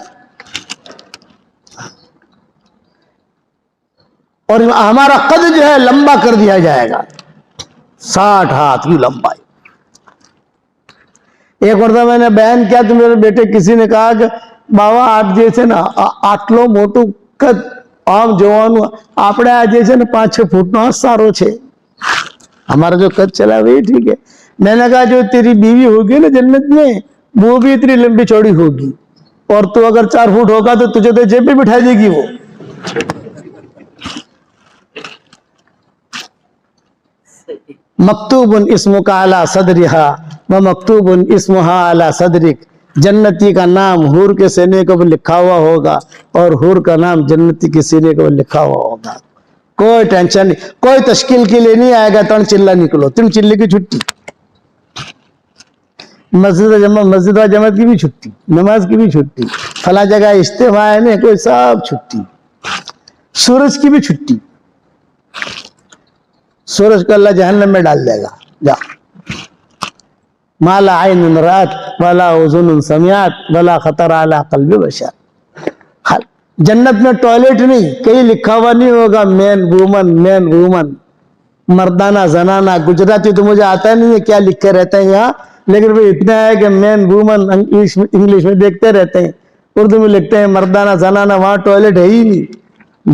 اور ہمارا قد جو ہے لمبا کر دیا جائے گا، 60 ہاتھ کی لمبائی۔ ایک مرتبہ میں نے بیان کیا تو میرے بیٹے کسی نے کہا کہ بابا آپ جیسے نا آٹلو موٹو قد عام جوان آپڑے جیسے نا 5-6 فٹ نہ سارو چھے، ہمارا جو قد چلا وہی ٹھیک ہے۔ میں نے کہا جو تیری بیوی ہوگی نا جنت میں وہ بھی اتنی لمبی چوڑی ہوگی، اور تو اگر 4 فٹ ہوگا تو تجھے تو جیب پہ بٹھا دے گی وہ۔ مکتوب اسمک علی صدرہا و مکتوب اسمہا علی صدرک، جنتی کا نام حور کے سینے کو لکھا ہوا ہوگا اور حور کا نام جنتی کے سینے کو لکھا ہوا ہوگا۔ کوئی ٹینشن نہیں، کوئی تشکیل کے لیے نہیں آئے گا 3 چلہ نکلو، 3 چلے کی چھٹی، مسجد و جماعت کی بھی چھٹی، نماز کی بھی چھٹی، فلاں جگہ اجتماع ہے نہیں کوئی سب چھٹی، سورج کی بھی چھٹی، سورج کو اللہ جہنم میں ڈال دے گا، جا مالا عین رات ولا اذن سمعت ولا خطر علی قلب بشر۔ جنت میں ٹوائلٹ نہیں، کہیں لکھا ہوا نہیں ہوگا مین وومن، مردانہ زنانہ۔ گجراتی تو مجھے آتا نہیں ہے کیا لکھے رہتے ہیں یہاں، لیکن وہ اتنا ہے کہ مین وومن انگلش میں دیکھتے رہتے ہیں، اردو میں لکھتے ہیں مردانہ زنانہ، وہاں ٹوائلٹ ہے ہی نہیں۔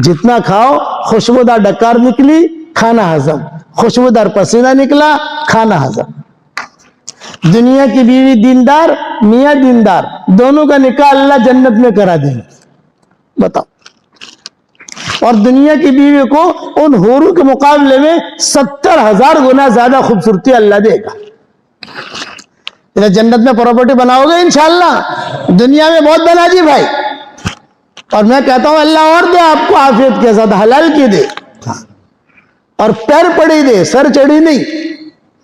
جتنا کھاؤ، خوشبودار ڈکار نکلی کھانا ہضم، خوشبودار پسینہ نکلا کھانا ہضم۔ دنیا کی بیوی دیندار، میاں دیندار، دونوں کا نکاح اللہ جنت میں کرا دیں گے، بتاؤ۔ اور دنیا کی بیوی کو ان حوروں کے مقابلے میں 70,000 گنا زیادہ خوبصورتی اللہ دے گا۔ جنت میں پراپرٹی بناؤ گے انشاءاللہ، دنیا میں بہت بنا جی بھائی، اور میں کہتا ہوں اللہ اور دے آپ کو عافیت کے ساتھ، حلال کی دے، اور پیر پڑی دے، سر چڑھی نہیں،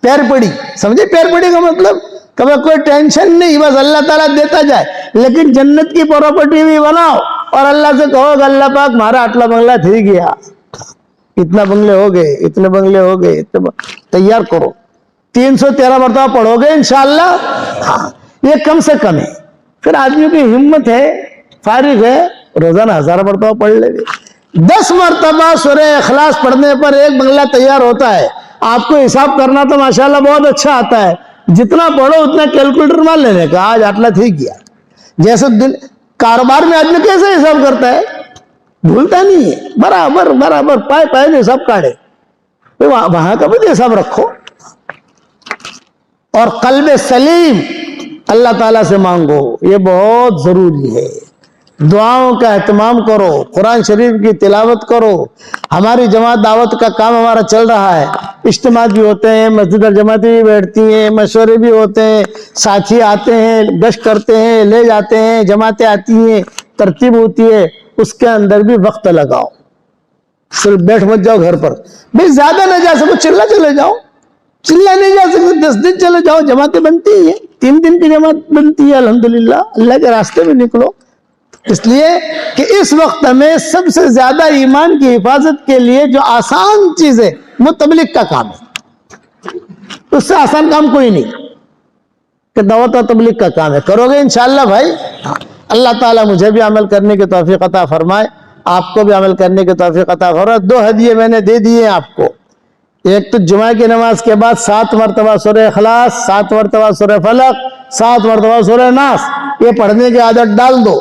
پیر پڑی، سمجھے پیر پڑی کا مطلب؟ کبھی کوئی ٹینشن نہیں، بس اللہ تعالیٰ دیتا جائے۔ لیکن جنت کی پراپرٹی بھی بناؤ اور اللہ سے کہو کہ اللہ پاک مارا اٹلا بنگلہ تھی گیا، اتنا بنگلے ہو گئے، اتنے بنگلے ہو گئے، تیار کرو، 313 مرتبہ پڑھو گے انشاءاللہ۔ ہاں یہ کم سے کم ہے، پھر آدمی کی ہمت ہے، فارغ ہے، روزانہ 1000 مرتبہ پڑھ لے گے۔ 10 مرتبہ سورہ اخلاص پڑھنے پر ایک بنگلہ تیار ہوتا ہے۔ آپ کو حساب کرنا تو ماشاءاللہ بہت اچھا آتا ہے، جتنا پڑھو اتنا کیلکولیٹر مار لینے کا، آج اٹلا تھی گیا، جیسے کاروبار میں آدمی کیسے حساب کرتا ہے, بھولتا نہیں ہے, برابر برابر پائے پائے میں حساب کاٹے, وہاں کا بھی حساب رکھو. اور قلب سلیم اللہ تعالیٰ سے مانگو, یہ بہت ضروری ہے. دعاؤں کا اہتمام کرو, قرآن شریف کی تلاوت کرو. ہماری جماعت دعوت کا کام ہمارا چل رہا ہے, اجتماع بھی ہوتے ہیں, مسجد اور جماعتیں بھی بیٹھتی ہیں, مشورے بھی ہوتے ہیں, ساتھی آتے ہیں, گشت کرتے ہیں, لے جاتے ہیں, جماعتیں آتی ہیں, ترتیب ہوتی ہے, اس کے اندر بھی وقت لگاؤ. صرف بیٹھ مت جاؤ گھر پر, بھئی زیادہ نہ جا سکو چلا چلے جاؤ, چلا نہیں جا سکتے 10 دن چلے جاؤ, جماعتیں بنتی ہیں, 3 دن کی جماعت بنتی ہے الحمدللہ, اللہ کے راستے میں نکلو. اس لیے کہ اس وقت میں سب سے زیادہ ایمان کی حفاظت کے لیے جو آسان چیز ہے وہ تبلیغ کا کام ہے. اس سے آسان کام کوئی نہیں کہ دعوت اور تبلیغ کا کام ہے. کرو گے انشاءاللہ بھائی, اللہ تعالیٰ مجھے بھی عمل کرنے کی توفیق عطا فرمائے, آپ کو بھی عمل کرنے کی توفیق عطا فرمائے. 2 ہدیے میں نے دے دیے آپ کو. ایک تو جمعہ کی نماز کے بعد 7 مرتبہ سورہ اخلاص, 7 مرتبہ سورہ فلق, 7 مرتبہ سورہ ناس, یہ پڑھنے کی عادت ڈال دو.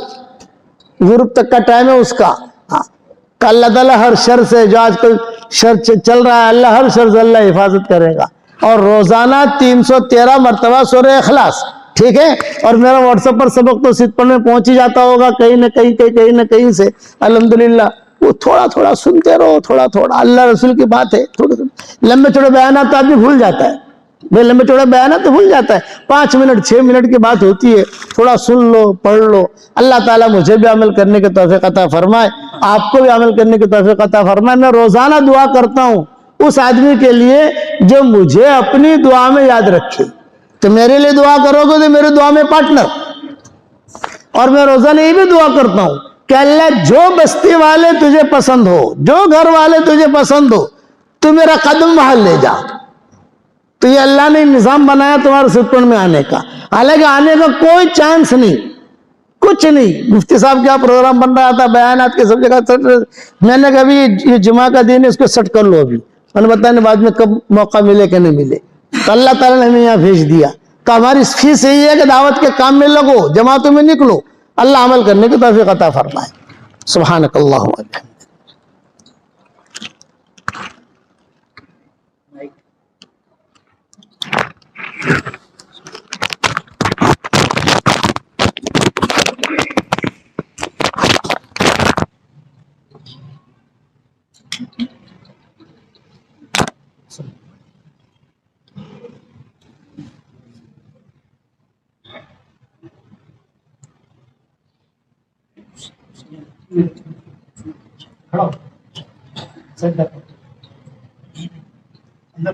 غروب تک کا ٹائم ہے اس کا. کہ اللہ تعالیٰ ہر شر سے, جو آج کل شر چل رہا ہے, اللہ ہر شر سے اللہ حفاظت کرے گا. اور روزانہ 313 مرتبہ سورہ اخلاص, ٹھیک ہے. اور میرا واٹس ایپ پر سبق تو سپن میں پہنچ ہی جاتا ہوگا کہیں نہ کہیں سے الحمدللہ. وہ تھوڑا تھوڑا سنتے رہو, تھوڑا تھوڑا, اللہ رسول کی بات ہے. تھوڑے لمبے چوڑے بیانات تو آدمی بھول جاتا ہے, بھائی لمبے چوڑے بیانات تو بھول جاتا ہے, 5 منٹ 6 منٹ کی بات ہوتی ہے, تھوڑا سن لو, پڑھ لو. اللہ تعالیٰ مجھے بھی عمل کرنے کی توفیق عطا فرمائے, آپ کو بھی عمل کرنے کی توفیق عطا فرمائے. میں روزانہ دعا کرتا ہوں اس آدمی کے لیے جو مجھے اپنی دعا میں یاد رکھے. تو میرے لیے دعا کرو گے تو میرے دعا میں پارٹنر. اور میں روزانہ یہ بھی دعا کرتا ہوں کہ اللہ جو بستی والے تجھے پسند ہو, جو گھر والے تجھے پسند ہو, تو میرا قدم وہاں لے جا. تو یہ اللہ نے نظام بنایا تمہارے سپن میں آنے کا. حالانکہ آنے کا کوئی چانس نہیں, کچھ نہیں. مفتی صاحب کیا پروگرام بن رہا تھا, بیانات کے سب جگہ, میں نے کہا یہ جمعہ کا دن ہے, اس کو سٹ کر لو ابھی, میں نے بتایا بعد میں کب موقع ملے کہ نہیں ملے. تو اللہ تعالیٰ نے ہمیں یہاں بھیج دیا. تو ہماری فیس یہی ہے کہ دعوت کے کام میں لگو, جماعتوں میں نکلو, اللہ عمل کرنے کی توفیق عطا فرمائے. سبحانک اللہ و بحمدک. کھڑا ہو سجدہ کر. اندر